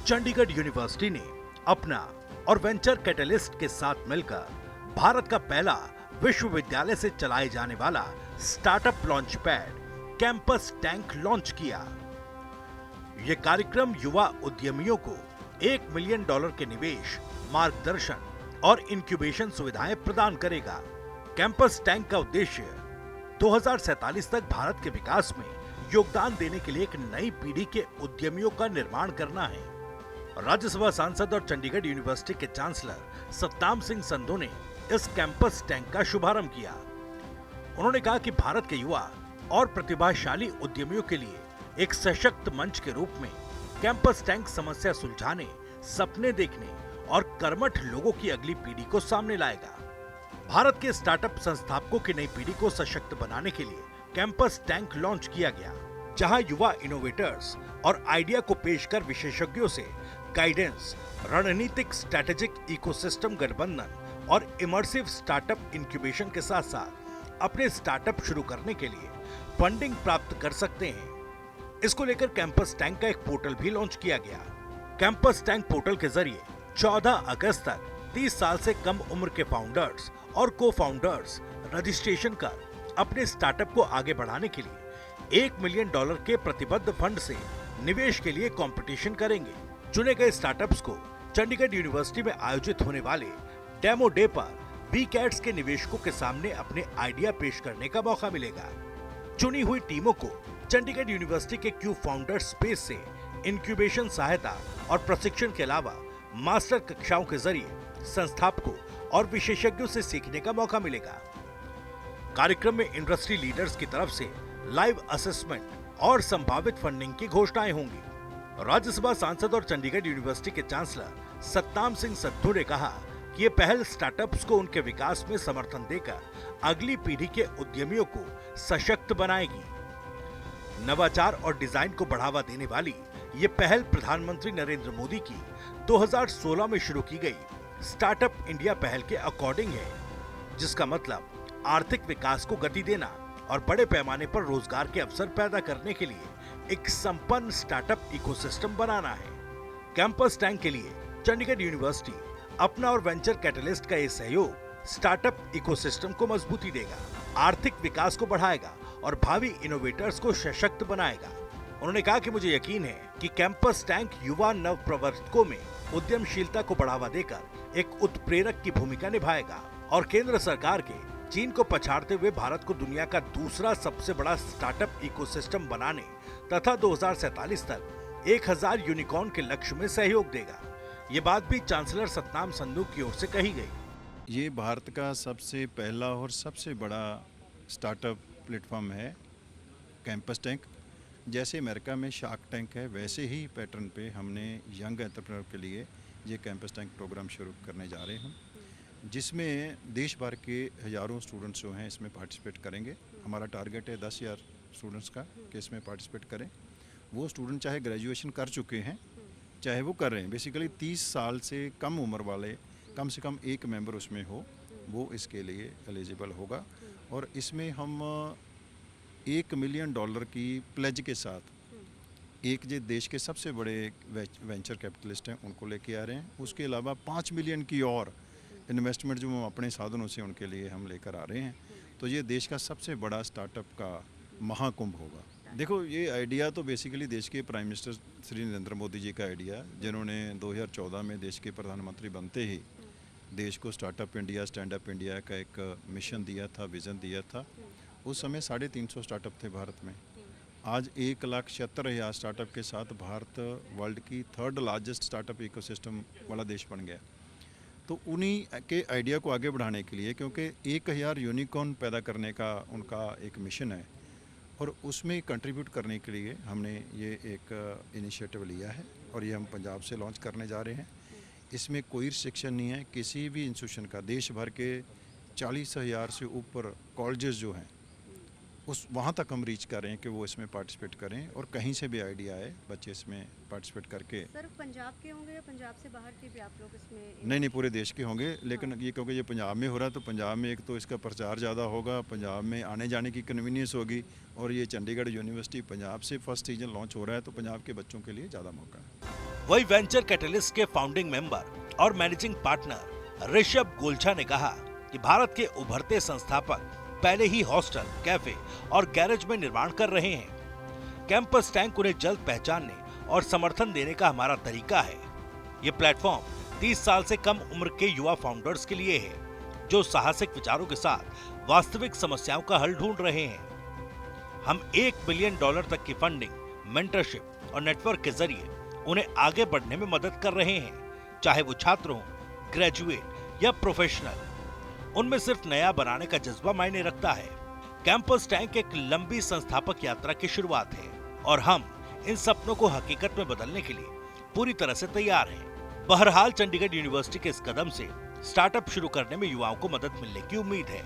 Chandigarh university ने अपना और वेंचर कैटलिस्ट के साथ मिलकर भारत का पहला विश्वविद्यालय से चलाए जाने वाला startup launch pad campus tank launch किया। ये कार्यक्रम युवा उद्यमियों को $1 मिलियन के निवेश, मार्गदर्शन और इंक्यूबेशन सुविधाएं प्रदान करेगा। कैंपस टैंक का उद्देश्य 2047 तक भारत के विकास में योगदान देने के लिए एक नई पीढ़ी के उद्यमियों का निर्माण करना है। राज्यसभा सांसद और चंडीगढ़ यूनिवर्सिटी के चांसलर सतनाम सिंह संधू ने इस कैंपस टैंक का शुभारंभ किया। उन्होंने कहा कि भारत के युवा और प्रतिभाशाली उद्यमियों के लिए एक सशक्त मंच के रूप में कैंपस टैंक समस्या सुलझाने, सपने देखने और कर्मठ लोगों की अगली पीढ़ी को सामने लाएगा। भारत के स्टार्टअप संस्थापकों की नई पीढ़ी को सशक्त बनाने के लिए कैंपस टैंक लॉन्च किया गया, जहां युवा इनोवेटर्स और आइडिया को पेश कर विशेषज्ञों से गाइडेंस, रणनीतिक स्ट्रैटेजिक इकोसिस्टम गठबंधन और इमर्सिव स्टार्टअप इंक्यूबेशन के साथ साथ अपने स्टार्टअप शुरू करने के लिए फंडिंग प्राप्त कर सकते हैं। इसको लेकर कैंपस टैंक का एक पोर्टल भी लॉन्च किया गया। कैंपस टैंक पोर्टल के जरिए 14 अगस्त तक 30 साल से कम उम्र के फाउंडर्स और को फाउंडर्स रजिस्ट्रेशन कर अपने स्टार्टअप को आगे बढ़ाने के लिए $1 मिलियन के प्रतिबद्ध फंड से निवेश के लिए कंपटीशन करेंगे। चुने गए स्टार्टअप्स को चंडीगढ़ यूनिवर्सिटी में आयोजित होने वाले डेमो डे पर वीकैट्स के निवेशकों के सामने अपने आइडिया पेश करने का मौका मिलेगा। चुनी हुई टीमों को चंडीगढ़ यूनिवर्सिटी के क्यूब फाउंडर स्पेस से इंक्यूबेशन सहायता और प्रशिक्षण के अलावा मास्टर कक्षाओं के जरिए संस्थापकों और विशेषज्ञों से सीखने का मौका मिलेगा। कार्यक्रम में इंडस्ट्री लीडर्स की तरफ से लाइव असेसमेंट और संभावित फंडिंग की घोषणाएं होंगी। राज्यसभा सांसद और चंडीगढ़ यूनिवर्सिटी के चांसलर सतनाम सिंह संधू ने कहा कि ये पहल स्टार्टअप्स को उनके विकास में समर्थन देकर अगली पीढ़ी के उद्यमियों को सशक्त बनाएगी। नवाचार और डिजाइन को बढ़ावा देने वाली ये पहल प्रधानमंत्री नरेंद्र मोदी की 2016 में शुरू की गई स्टार्टअप इंडिया पहल के अकॉर्डिंग है, जिसका मतलब आर्थिक विकास को गति देना और बड़े पैमाने पर रोजगार के अवसर पैदा करने के लिए एक संपन्न स्टार्टअप इकोसिस्टम बनाना है। कैंपस टैंक के लिए चंडीगढ़ यूनिवर्सिटी अपना और वेंचर कैटलिस्ट का ये सहयोग स्टार्टअप इकोसिस्टम को मजबूती देगा, आर्थिक विकास को बढ़ाएगा और भावी इनोवेटर्स को सशक्त बनाएगा। उन्होंने कहा कि मुझे यकीन है कि कैंपस टैंक युवा नवप्रवर्तकों में उद्यमशीलता को बढ़ावा देकर एक उत्प्रेरक की भूमिका निभाएगा और केंद्र सरकार के चीन को पछाड़ते हुए भारत को दुनिया का दूसरा सबसे बड़ा स्टार्टअप इकोसिस्टम बनाने तथा 2047 तक 1000 यूनिकॉर्न के लक्ष्य में सहयोग देगा। ये बात भी चांसलर सतनाम संधू की ओर से कही गई। ये भारत का सबसे पहला और सबसे बड़ा स्टार्टअप प्लेटफॉर्म है कैंपस टैंक। जैसे अमेरिका में शार्क टैंक है, वैसे ही पैटर्न पे हमने यंग एंटरप्रेन्योर के लिए ये कैंपस टैंक प्रोग्राम शुरू करने जा रहे हैं, जिसमें देश भर के हज़ारों स्टूडेंट्स जो हैं इसमें पार्टिसिपेट करेंगे। हमारा टारगेट है 10,000 स्टूडेंट्स का कि इसमें पार्टिसिपेट करें। वो स्टूडेंट चाहे ग्रेजुएशन कर चुके हैं, चाहे वो कर रहे हैं। बेसिकली 30 साल से कम उम्र वाले कम से कम एक मेंबर उसमें हो, वो इसके लिए एलिजिबल होगा। और इसमें हम $1 मिलियन की प्लेज के साथ एक जो देश के सबसे बड़े वेंचर कैपिटलिस्ट हैं उनको लेके आ रहे हैं। उसके अलावा 5 मिलियन की और इन्वेस्टमेंट जो हम अपने साधनों से उनके लिए हम लेकर आ रहे हैं। तो ये देश का सबसे बड़ा स्टार्टअप का महाकुंभ होगा। देखो, ये आइडिया तो बेसिकली देश के प्राइम मिनिस्टर श्री नरेंद्र मोदी जी का आइडिया, जिन्होंने 2014 में देश के प्रधानमंत्री बनते ही देश को startup India, stand up India का एक मिशन दिया था, विज़न दिया था। उस समय 350 स्टार्टअप थे भारत में। आज 1,76,000 स्टार्टअप के साथ भारत वर्ल्ड की 3rd लार्जेस्ट स्टार्टअप इकोसिस्टम वाला देश बन गया। तो उन्हीं के आइडिया को आगे बढ़ाने के लिए, क्योंकि 1000 यूनिकॉर्न पैदा करने का उनका एक मिशन है और उसमें कंट्रीब्यूट करने के लिए हमने ये एक इनिशिएटिव लिया है और ये हम पंजाब से लॉन्च करने जा रहे हैं। इसमें कोई रिस्ट्रिक्शन नहीं है किसी भी इंस्टीट्यूशन का। देश भर के 40,000 से ऊपर कॉलेजेस जो हैं उस वहाँ तक हम रीच कर रहे हैं कि वो इसमें पार्टिसिपेट करें और कहीं से भी आइडिया आए बच्चे इसमें पार्टिसिपेट करके। सर, पंजाब के होंगे या पंजाब से बाहर के भी आप लोग इसमें? नहीं, पूरे देश के होंगे, लेकिन ये क्योंकि ये पंजाब में हो रहा है तो पंजाब में एक तो इसका प्रचार ज़्यादा होगा, पंजाब में आने जाने की कन्वीनियंस होगी और ये चंडीगढ़ यूनिवर्सिटी पंजाब से फर्स्ट सीजन लॉन्च हो रहा है तो पंजाब के बच्चों के लिए ज़्यादा मौका है। वही वेंचर कैटलिस्ट के फाउंडिंग मेंबर और मैनेजिंग पार्टनर ऋषभ गोलछा ने कहा कि भारत के उभरते संस्थापक पहले ही हॉस्टल, कैफे और गैरेज में निर्माण कर रहे हैं। कैंपस टैंक उन्हें जल्द पहचानने और समर्थन देने का हमारा तरीका है। ये प्लेटफॉर्म 30 साल से कम उम्र के युवा फाउंडर्स के लिए है, जो साहसिक विचारों के साथ वास्तविक समस्याओं का हल ढूंढ रहे हैं। हम $1 बिलियन तक की फंडिंग, मेंटरशिप और नेटवर्क के जरिए उन्हें आगे बढ़ने में मदद कर रहे हैं, चाहे वो छात्र हो, ग्रेजुएट या प्रोफेशनल। उनमें सिर्फ नया बनाने का जज्बा मायने रखता है। कैंपस टैंक एक लंबी संस्थापक यात्रा की शुरुआत है और हम इन सपनों को हकीकत में बदलने के लिए पूरी तरह से तैयार हैं। बहरहाल चंडीगढ़ यूनिवर्सिटी के इस कदम से स्टार्टअप शुरू करने में युवाओं को मदद मिलने की उम्मीद है।